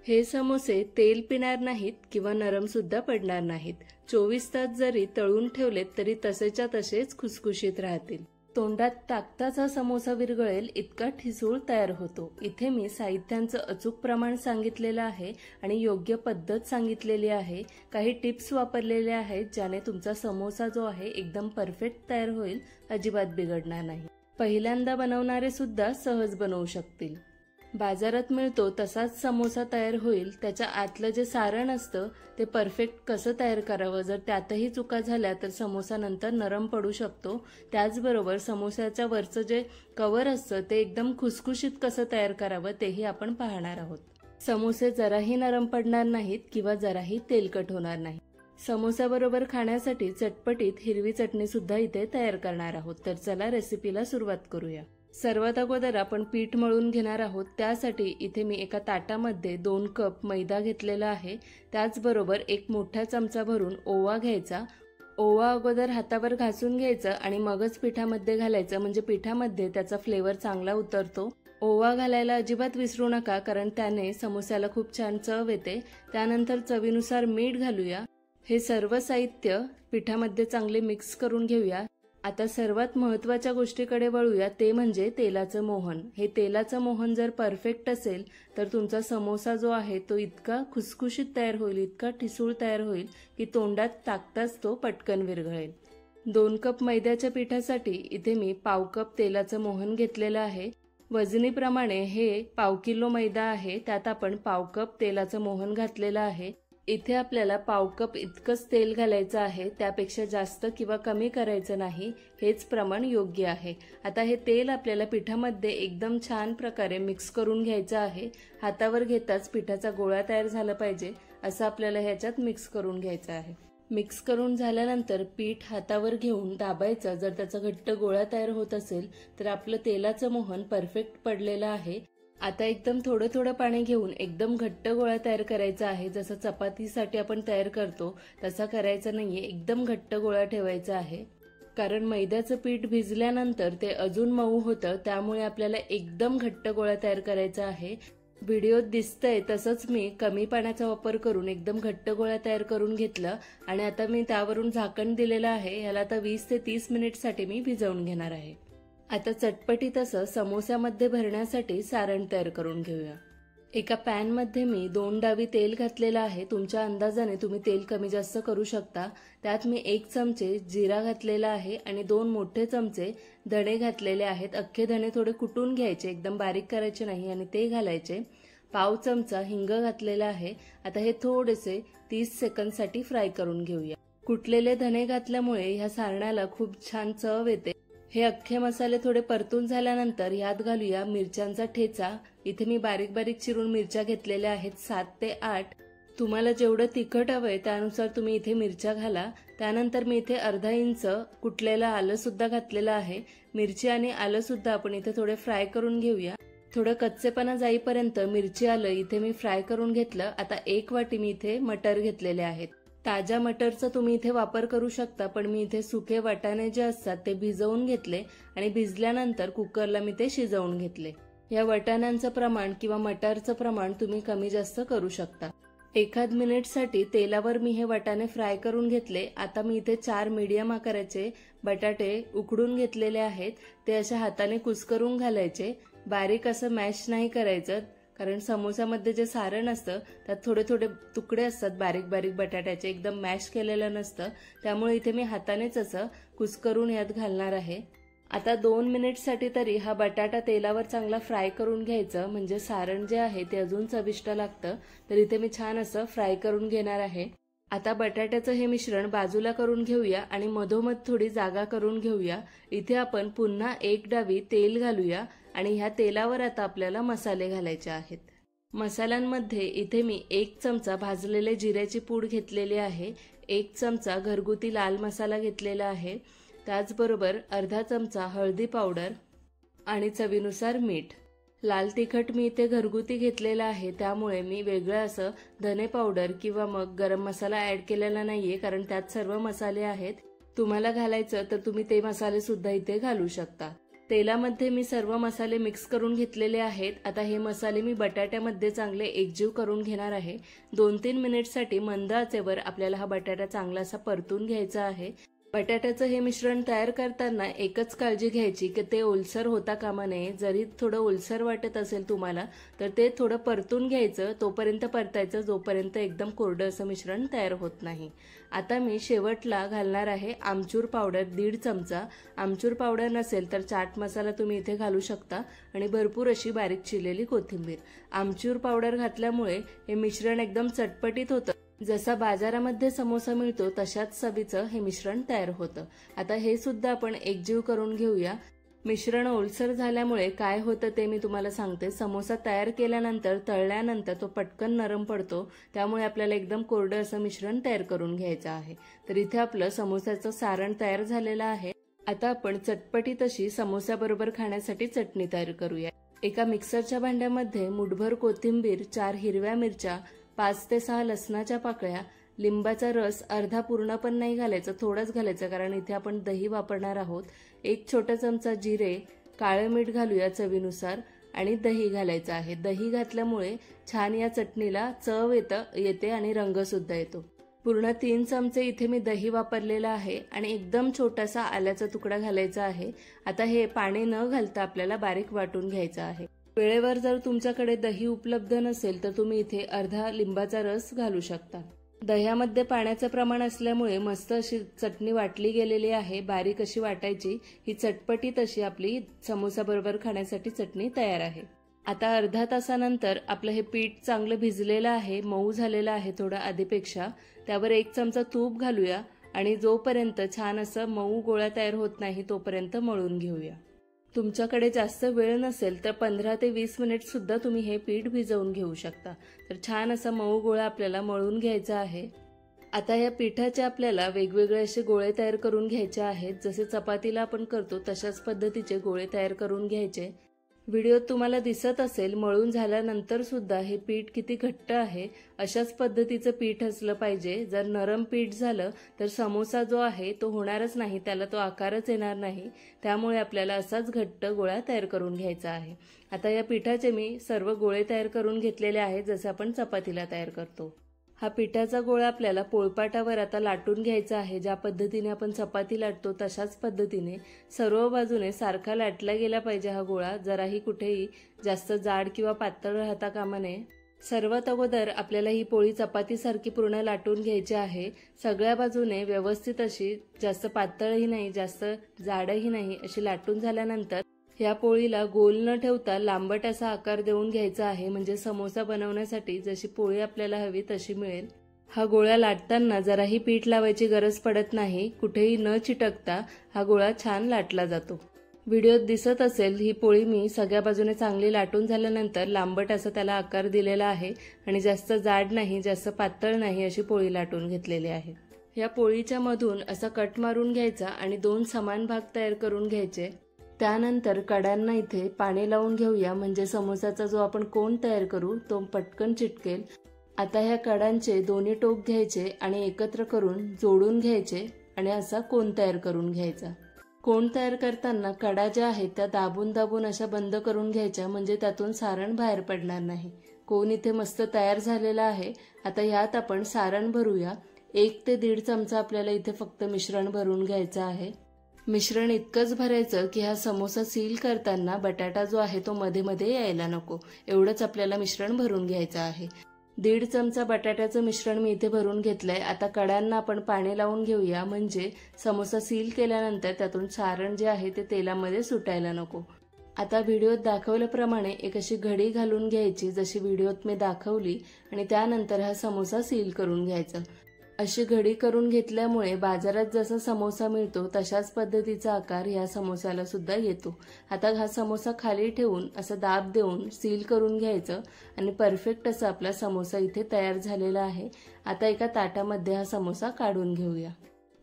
हे समोसे तेल पिणार नाहीत किंवा नरम सुद्धा पडणार नाहीत. 24 तास जरी तळून ठेवलेत तरी तसेच्या तसेच खुसखुशीत राहतील. तोंडात टाकताच हा समोसा विरघळेल इतका ठिसूळ तयार होतो. इथे मी साहित्यांचं अचूक प्रमाण सांगितलेलं आहे आणि योग्य पद्धत सांगितलेली आहे. काही टिप्स वापरलेल्या आहेत ज्याने तुमचा समोसा जो आहे एकदम परफेक्ट तयार होईल, अजिबात बिघडणार नाही. पहिल्यांदा बनवणारे सुद्धा सहज बनवू शकतील. बाजारात मिळतो तसाच समोसा तयार होईल. त्याच्या आतलं जे सारण असतं ते परफेक्ट कसं तयार करावं, जर त्यातही चुका झाल्या तर समोसा नंतर नरम पडू शकतो. त्याचबरोबर समोसाच्या वरचं जे कव्हर असतं ते एकदम खुसखुशीत कसं तयार करावं तेही आपण पाहणार आहोत. समोसे जराही नरम पडणार नाहीत किंवा जराही तेलकट होणार नाही. समोसाबरोबर खाण्यासाठी चटपटीत हिरवी चटणी सुद्धा इथे तयार करणार आहोत. तर चला रेसिपीला सुरुवात करूया. सर्वात अगोदर आपण पीठ मळून घेणार आहोत. त्यासाठी इथे मी एका ताटामध्ये 2 कप मैदा घेतलेला आहे. त्याचबरोबर 1 मोठा चमचा भरून ओवा घ्यायचा. ओवा अगोदर हातावर घासून घ्यायचं आणि मगच पिठामध्ये घालायचं, म्हणजे पिठामध्ये त्याचा फ्लेवर चांगला उतरतो. ओवा घालायला अजिबात विसरू नका, कारण त्याने समोस्याला खूप छान चव येते. त्यानंतर चवीनुसार मीठ घालूया. हे सर्व साहित्य पिठामध्ये चांगले मिक्स करून घेऊया. आता सर्वात महत्त्वाच्या गोष्टीकडे वळूया, ते म्हणजे तेलाचं मोहन. हे तेलाचं मोहन जर परफेक्ट असेल तर तुमचा समोसा जो आहे तो इतका खुसखुशीत तयार होईल, इतका ठिसूळ तयार होईल की तोंडात टाकताच तो पटकन विरघळेल. 2 कप मैद्याच्या पिठासाठी इथे मी पाव कप तेलाचं मोहन घेतलेलं आहे. वजनीप्रमाणे हे पाव किलो मैदा आहे, त्यात आपण पाव कप तेलाचं मोहन घातलेलं आहे. इथे आपल्याला पाव कप इतकंच तेल घालायचं आहे, त्यापेक्षा जास्त किंवा कमी करायचं नाही. हेच प्रमाण योग्य आहे. आता हे तेल आपल्याला पिठामध्ये एकदम छान प्रकारे मिक्स करून घ्यायचं आहे. हातावर घेताच पिठाचा गोळा तयार झाला पाहिजे असं आपल्याला ह्याच्यात मिक्स करून घ्यायचं आहे. मिक्स करून झाल्यानंतर पीठ हातावर घेऊन दाबायचं. जर त्याचा घट्ट गोळा तयार होत असेल तर आपलं तेलाचं मोहन परफेक्ट पडलेलं आहे. आता एकदम थोडं थोडं पाणी घेऊन एकदम घट्ट गोळा तयार करायचा आहे. जसं चपातीसाठी आपण तयार करतो तसा करायचा नाहीये, एकदम घट्ट गोळा ठेवायचा आहे. कारण मैद्याचं पीठ भिजल्यानंतर ते अजून मऊ होतं, त्यामुळे आपल्याला एकदम घट्ट गोळा तयार करायचा आहे. व्हिडिओत दिसतंय तसंच मी कमी पाण्याचा वापर करून एकदम घट्ट गोळा तयार करून घेतलं आणि आता मी त्यावरून झाकण दिलेलं आहे. याला आता 20 ते 30 मिनिटसाठी मी भिजवून घेणार आहे. आता चटपटीत असं समोस्यामध्ये भरण्यासाठी सारण तयार करून घेऊया. एका पॅनमध्ये मी 2 डावी तेल घातलेलं आहे. तुमच्या अंदाजाने तुम्ही तेल कमी जास्त करू शकता. त्यात मी 1 चमचे जिरा घातलेला आहे आणि 2 मोठे चमचे धणे घातलेले आहेत. अख्खे धणे थोडे कुटून घ्यायचे, एकदम बारीक करायचे नाही, आणि ते घालायचे. पाव चमचा हिंग घातलेला आहे. आता हे थोडेसे 30 सेकंदसाठी फ्राय करून घेऊया. कुटलेले धणे घातल्यामुळे ह्या सारणाला खूप छान चव येते. हे अख्खे मसाले थोडे परतून झाल्यानंतर यात घालूया मिरच्यांचा ठेचा. इथे मी बारीक बारीक चिरून मिरच्या घेतलेल्या आहेत, 7 ते 8. तुम्हाला जेवढं तिखट हवंय त्यानुसार तुम्ही इथे मिरच्या घाला. त्यानंतर मी इथे अर्धा इंच कुटलेलं आलं सुद्धा घातलेलं आहे. मिरची आणि आलं सुद्धा आपण इथे थोडे फ्राय करून घेऊया. थोडं कच्चेपणा जाईपर्यंत मिरची आलं इथे मी फ्राय करून घेतलं. आता 1 वाटी मी इथे मटर घेतलेले आहेत. ताज्या मटरचा तुम्ही इथे वापर करू शकता, पण मी इथे सुके वाटाणे जे असतात ते भिजवून घेतले आणि भिजल्यानंतर कुकरला मी ते शिजवून घेतले. या वाटाण्यांचं प्रमाण किंवा मटरचं प्रमाण तुम्ही कमी जास्त करू शकता. 1 मिनिटसाठी तेलावर मी हे वाटाणे फ्राय करून घेतले. आता मी इथे 4 मीडियम आकाराचे बटाटे उकडून घेतलेले आहेत. ते अशा हाताने कुस्करून घालायचे. बारीक असं मॅश नाही करायचं, कारण समोसामध्ये जे सारण असतं त्यात थोडे थोडे तुकडे असतात बारीक बारीक बटाट्याचे, एकदम मॅश केलेलं नसतं. त्यामुळे इथे मी हातानेच असं कुस्करून यात घालणार आहे. आता 2 मिनिटसाठी तरी हा बटाटा तेलावर चांगला फ्राय करून घ्यायचं, म्हणजे सारण जे आहे ते अजून चविष्ट लागतं. तर इथे मी छान असं फ्राय करून घेणार आहे. आता बटाट्याचं हे मिश्रण बाजूला करून घेऊया आणि मधोमध थोडी जागा करून घेऊया. इथे आपण पुन्हा 1 डावी तेल घालूया आणि ह्या तेलावर आता आपल्याला मसाले घालायचे आहेत. मसाल्यांमध्ये इथे मी 1 चमचा भाजलेले जिऱ्याची पूड घेतलेली आहे. 1 चमचा घरगुती लाल मसाला घेतलेला आहे. त्याचबरोबर अर्धा चमचा हळदी पावडर आणि चवीनुसार मीठ. लाल तिखट मी इथे घरगुती घेतलेला आहे, त्यामुळे मी वेगळं असं धने पावडर किंवा मग गरम मसाला ऍड केलेला नाहीये, कारण त्यात सर्व मसाले आहेत. तुम्हाला घालायचं तर तुम्ही ते मसाले सुद्धा इथे घालू शकता. तेलामध्ये मी सर्व मसाले मिक्स करून घेतलेले आहेत। आता हे मसाले मी बटाट्यामध्ये चांगले एकजीव करून घेणार आहे। 2-3 मिनिटसाठी मंद आचेवर आपल्याला हा बटाटा चांगला असा परतून घ्यायचा आहे। बटाट्याचं हे मिश्रण तयार करताना एकच काळजी घ्यायची की ते ओलसर होता कामा नये। जरी थोडं ओलसर वाटत असेल तुम्हाला तर ते थोडं परतून घ्यायचं, तोपर्यंत परतायचं जोपर्यंत एकदम कोरडं असं मिश्रण तयार होत नाही। आता मी शेवटला घालणार आहे आमचूर पावडर 1.5 चमचा। आमचूर पावडर नसेल तर चाट मसाला तुम्ही इथे घालू शकता आणि भरपूर अशी बारीक चिरलेली कोथिंबीर। आमचूर पावडर घातल्यामुळे हे मिश्रण एकदम चटपटीत होतं। जसा बाजारामध्ये समोसा मिळतो तशाच चवीचं हे मिश्रण तयार होतं। आता हे सुद्धा आपण एकजीव करून घेऊया। मिश्रण ओलसर झाल्यामुळे काय होतं ते मी तुम्हाला सांगते। समोसा तयार केल्यानंतर तळल्यानंतर तो पटकन नरम पडतो, त्यामुळे आपल्याला एकदम कोरडं असं मिश्रण तयार करून घ्यायचं आहे। तर इथे आपलं समोसाचं सारण तयार झालेलं आहे। आता आपण चटपटीत अशी समोसाबरोबर खाण्यासाठी चटणी तयार करूया। एका मिक्सरच्या भांड्यामध्ये मुठभर कोथिंबीर, 4 हिरव्या मिरच्या, 5 ते 6 लसणाच्या पाकळ्या, लिंबाचा रस अर्धा पूर्ण पण नाही घालायचा, थोडाच घालायचा कारण इथे आपण दही वापरणार आहोत। 1 छोटा चमचा जिरे, काळे मीठ घालूया चवीनुसार आणि दही घालायचं आहे। दही घातल्यामुळे छान या चटणीला चव येते आणि रंग सुद्धा येतो। पूर्ण 3 चमचे इथे मी दही वापरलेलं आहे आणि एकदम छोटासा आल्याचा तुकडा घालायचा आहे। आता हे पाणी न घालता आपल्याला बारीक वाटून घ्यायचं आहे। वेळेवर जर तुमच्याकडे दही उपलब्ध नसेल तर तुम्ही इथे अर्धा लिंबाचा रस घालू शकता। दह्यामध्ये पाण्याचं प्रमाण असल्यामुळे मस्त अशी चटणी वाटली गेलेली आहे, बारीक अशी वाटायची। ही चटपटीत अशी आपली समोसा बरोबर खाण्यासाठी चटणी तयार आहे। आता अर्धा तासानंतर आपलं हे पीठ चांगलं भिजलेलं आहे, मऊ झालेलं आहे थोडं आधीपेक्षा। त्यावर 1 चमचा तूप घालूया आणि जोपर्यंत छान असं मऊ गोळा तयार होत नाही तोपर्यंत मळून घेऊया। तुमच्याकडे जास्त वेळ नसेल तर 15 ते 20 मिनिट सुद्धा तुम्ही हे पीठ भिजवून घेऊ शकता। तर छान असा मऊ गोळा आपल्याला मळून घ्यायचा आहे। आता या पिठाचे आपल्याला वेगवेगळे असे गोळे तयार करून घ्यायचे आहेत। जसे चपातीला आपण करतो तशाच पद्धतीचे गोळे तयार करून घ्यायचे। व्हिडिओत तुम्हाला दिसत असेल मळून झाल्यानंतर सुद्धा हे पीठ किती घट्ट आहे। अशाच पद्धतीचं पीठ असलं पाहिजे। जर नरम पीठ झालं तर समोसा जो आहे तो होणारच नाही, त्याला तो आकारच येणार नाही। त्यामुळे आपल्याला असाच घट्ट गोळा तयार करून घ्यायचा आहे। आता या पिठाचे मी सर्व गोळे तयार करून घेतलेले आहेत, जसे आपण चपातीला तयार करतो। हा पिठाचा गोळा आपल्याला पोळपाटावर आता लाटून घ्यायचा आहे। ज्या पद्धतीने आपण चपाती लाटतो तशाच पद्धतीने सर्व बाजूने सारखा लाटला गेला पाहिजे हा गोळा। जराही कुठेही जास्त जाड किंवा पातळ राहता कामा नये। सर्वात अगोदर आपल्याला ही पोळी चपातीसारखी पूर्ण लाटून घ्यायची आहे। सगळ्या बाजूने व्यवस्थित अशी, जास्त पातळही नाही जास्त जाडही नाही, अशी लाटून झाल्यानंतर या पोळीला गोल न ठेवता लांबट असा आकार देऊन घ्यायचा आहे, म्हणजे समोसा बनवण्यासाठी जशी पोळी आपल्याला हवी तशी मिळेल। हा गोळा लाटताना जराही पीठ लावायची गरज पडत नाही, कुठेही न चिटकता हा गोळा छान लाटला जातो। व्हिडिओत दिसत असेल ही पोळी मी सगळ्या बाजूने चांगली लाटून झाल्यानंतर लांबट असा त्याला आकार दिलेला आहे आणि जास्त जाड नाही जास्त पातळ नाही अशी पोळी लाटून घेतलेली आहे। या पोळीच्या मधून असा कट मारून घ्यायचा आणि 2 समान भाग तयार करून घ्यायचे। त्यानंतर कडांना इथे पाणी लावून घेऊया, म्हणजे समोसाचा जो आपण कोन तयार करू तो पटकन चिटकेल। आता ह्या कडांचे दोन्ही टोक घ्यायचे आणि एकत्र करून जोडून घ्यायचे आणि असा कोन तयार करून घ्यायचा। कोन तयार करताना कडा ज्या आहेत त्या दाबून दाबून अशा बंद करून घ्यायच्या, म्हणजे त्यातून सारण बाहेर पडणार नाही। कोन इथे मस्त तयार झालेला आहे। आता यात आपण सारण भरूया। 1 ते 1.5 चमचा आपल्याला इथे फक्त मिश्रण भरून घ्यायचं आहे। मिश्रण इतकंच भरायचं की हा समोसा सील करताना बटाटा जो आहे तो मध्ये मध्ये यायला नको, एवढंच आपल्याला मिश्रण भरून घ्यायचं आहे। 1.5 चमचा बटाट्याचं मिश्रण मी इथे भरून घेतलंय। आता कडांना आपण पाणी लावून घेऊया, म्हणजे समोसा सील केल्यानंतर त्यातून सारण जे आहे ते तेलामध्ये सुटायला नको। आता व्हिडिओत दाखवल्याप्रमाणे एक अशी घडी घालून घ्यायची जशी व्हिडिओत मी दाखवली आणि त्यानंतर हा समोसा सील करून घ्यायचा। अशी घडी करून घेतल्यामुळे बाजारात जसा समोसा मिळतो तशाच पद्धतीचा आकार या समोसाला सुद्धा येतो। आता हा समोसा खाली ठेवून असं दाब देऊन सील करून घ्यायचं आणि परफेक्ट असा आपला समोसा इथे तयार झालेला आहे। आता एका ताटामध्ये हा समोसा काढून घेऊया।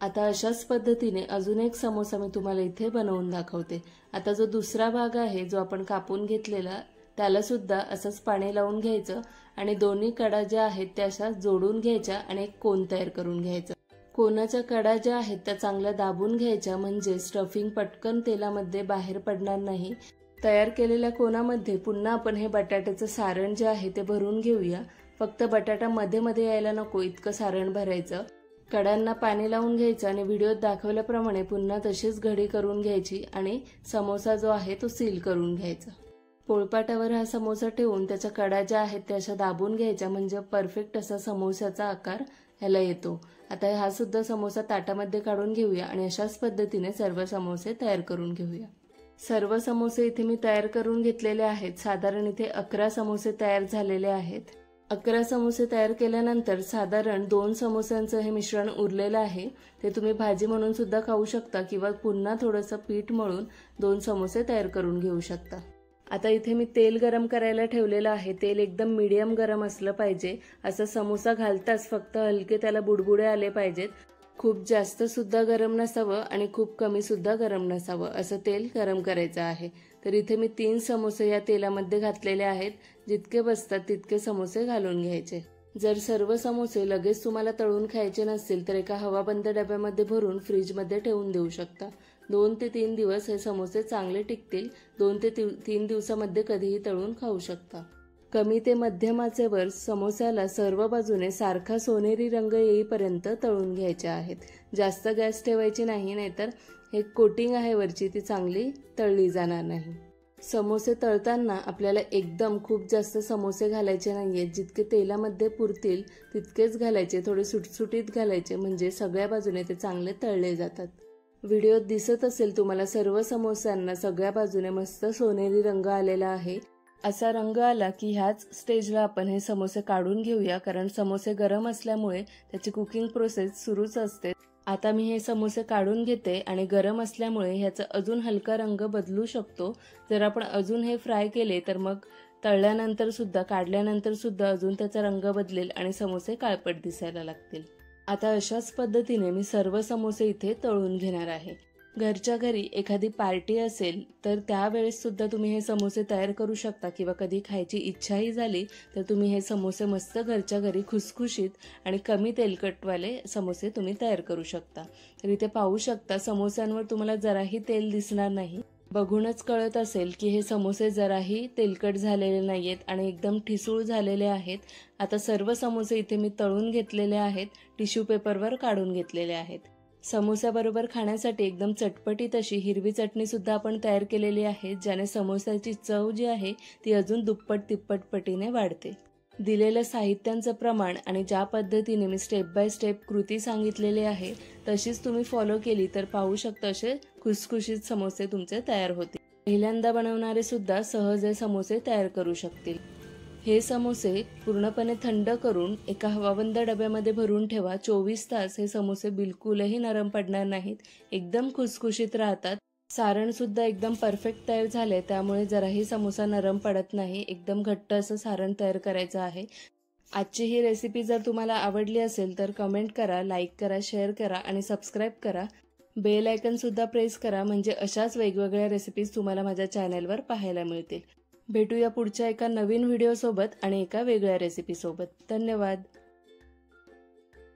आता अशाच पद्धतीने अजून एक समोसा मी तुम्हाला इथे बनवून दाखवते। आता जो दुसरा भाग आहे जो आपण कापून घेतलेला त्याला सुद्धा असंच पाणी लावून घ्यायचं आणि दोन्ही कडा ज्या आहेत त्या अशा जोडून घ्यायच्या आणि एक कोन तयार करून घ्यायचं। कोनाच्या कडा ज्या आहेत त्या चांगल्या दाबून घ्यायच्या, म्हणजे स्टफिंग पटकन तेलामध्ये बाहेर पडणार नाही। तयार केलेल्या कोनामध्ये पुन्हा आपण हे बटाट्याचं सारण जे आहे ते भरून घेऊया। फक्त बटाटा मध्ये मध्ये यायला नको इतकं सारण भरायचं। कडांना पाणी लावून घ्यायचं आणि व्हिडिओत दाखवल्याप्रमाणे पुन्हा तशीच घडी करून घ्यायची आणि समोसा जो आहे तो सील करून घ्यायचा। पोळपाटावर हा समोसा ठेवून त्याच्या कडा ज्या आहेत त्या अशा दाबून घ्यायच्या, म्हणजे परफेक्ट असा समोसाचा आकार ह्याला येतो। आता हा सुद्धा समोसा ताटामध्ये काढून घेऊया आणि अशाच पद्धतीने सर्व समोसे तयार करून घेऊया। सर्व समोसे इथे मी तयार करून घेतलेले आहेत। साधारण इथे 11 समोसे तयार झालेले आहेत। 11 समोसे तयार केल्यानंतर साधारण 2 समोस्यांचं हे मिश्रण उरलेलं आहे। ते तुम्ही भाजी म्हणून सुद्धा खाऊ शकता किंवा पुन्हा थोडंसं पीठ मळून 2 समोसे तयार करून घेऊ शकता। आता इथे मी तेल गरम करायला ठेवलेलं आहे। तेल एकदम मीडियम गरम असलं पाहिजे। असं समोसा घालताच फक्त हलके त्याला बुडबुडे आले पाहिजेत। खूप जास्त सुद्धा गरम नसावं आणि खूप कमी सुद्धा गरम नसावं, असं तेल गरम करायचं आहे। तर इथे मी 3 समोसे या तेलामध्ये घातलेले आहेत। जितके बसतात तितके समोसे घालून घ्यायचे। जर सर्व समोसे लगेच तुम्हाला तळून खायचे नसतील तर एका हवाबंद डब्यामध्ये भरून फ्रीजमध्ये ठेवून देऊ शकता। 2 ते 3 दिवस हे समोसे चांगले टिकतील। 2 ते 3 दिवसामध्ये कधीही तळून खाऊ शकता। कमी ते मध्यम आचेवर समोस्याला सर्व बाजूने सारखा सोनेरी रंग येईपर्यंत तळून घ्यायचे आहेत। जास्त गॅस ठेवायची नाही, नाहीतर हे कोटिंग आहे वरची ती चांगली तळली जाणार नाही। समोसे तळताना आपल्याला एकदम खूप जास्त समोसे घालायचे नाहीयेत। जितके तेलामध्ये पुरतील तितकेच घालायचे, थोडे सुटसुटीत घालायचे, म्हणजे सगळ्या बाजूने ते चांगले तळले जातात। व्हिडिओत दिसत असेल तुम्हाला सर्व समोस्यांना सगळ्या बाजूने मस्त सोनेरी रंग आलेला आहे। असा रंग आला की ह्याच स्टेजला आपण हे समोसे काढून घेऊया, कारण समोसे गरम असल्यामुळे त्याची कुकिंग प्रोसेस सुरूच असते। आता मी हे समोसे काढून घेते आणि गरम असल्यामुळे ह्याचा अजून हलका रंग बदलू शकतो। जर आपण अजून हे फ्राय केले तर मग तळल्यानंतर सुद्धा काढल्यानंतर सुद्धा अजून त्याचा रंग बदलेल आणि समोसे काळपट दिसायला लागतील। आता अशाच पद्धतीने मी सर्व समोसे इथे तळून घेणार आहे। घरच्या घरी एखादी पार्टी असेल तर त्यावेळेस सुद्धा तुम्ही हे समोसे तयार करू शकता, किंवा कधी खायची इच्छाही झाली तर तुम्ही हे समोसे मस्त घरच्या घरी खुसखुशीत आणि कमी तेलकटवाले समोसे तुम्ही तयार करू शकता। तर इथे पाहू शकता समोस्यांवर तुम्हाला जराही तेल दिसणार नाही। बघूनच कळत असेल की हे समोसे जराही तेलकट झालेले नाहीयेत आणि एकदम ठिसूळ झालेले आहेत। आता सर्व समोसे इथे मी तळून घेतलेले आहेत, टिश्यू पेपरवर काढून घेतलेले आहेत। समोस्याबरोबर खाण्यासाठी एकदम चटपटीत अशी हिरवी चटणी सुद्धा आपण तयार केलेली आहे, ज्याने समोस्याची चव जी आहे ती अजून दुप्पट तिप्पट पटीने वाढते। दिलेलं साहित्यांचं प्रमाण आणि ज्या पद्धतीने मी स्टेप बाय स्टेप कृती सांगितलेली आहे तशीच तुम्ही फॉलो केली तर पाहू शकता असे खुसखुशीत समोसे तुमचे तयार होतील। पहिल्यांदा बनवणारे सुद्धा सहज हे समोसे तयार करू शकतील। हे समोसे पूर्णपणे थंड करून एका हवाबंद डब्यामध्ये भरून ठेवा। 24 तास हे समोसे बिलकुलही नरम पडणार नाहीत, एकदम खुसखुशीत राहतात। सारण सुद्धा एकदम परफेक्ट तयार झाले, त्यामुळे जराही समोसा नरम पडत नाही। एकदम घट्ट असं सारण तयार करायचं आहे। आजची ही रेसिपी जर तुम्हाला आवडली असेल तर कमेंट करा, लाईक करा, शेअर करा आणि सबस्क्राईब करा। बेल आयकन सुद्धा प्रेस करा, म्हणजे अशाच वेगवेगळ्या रेसिपीज तुम्हाला माझ्या चॅनलवर पाहायला मिळतील। भेटूया पुढच्या एका नवीन व्हिडिओ सोबत आणि एका वेगळ्या रेसिपी सोबत। धन्यवाद।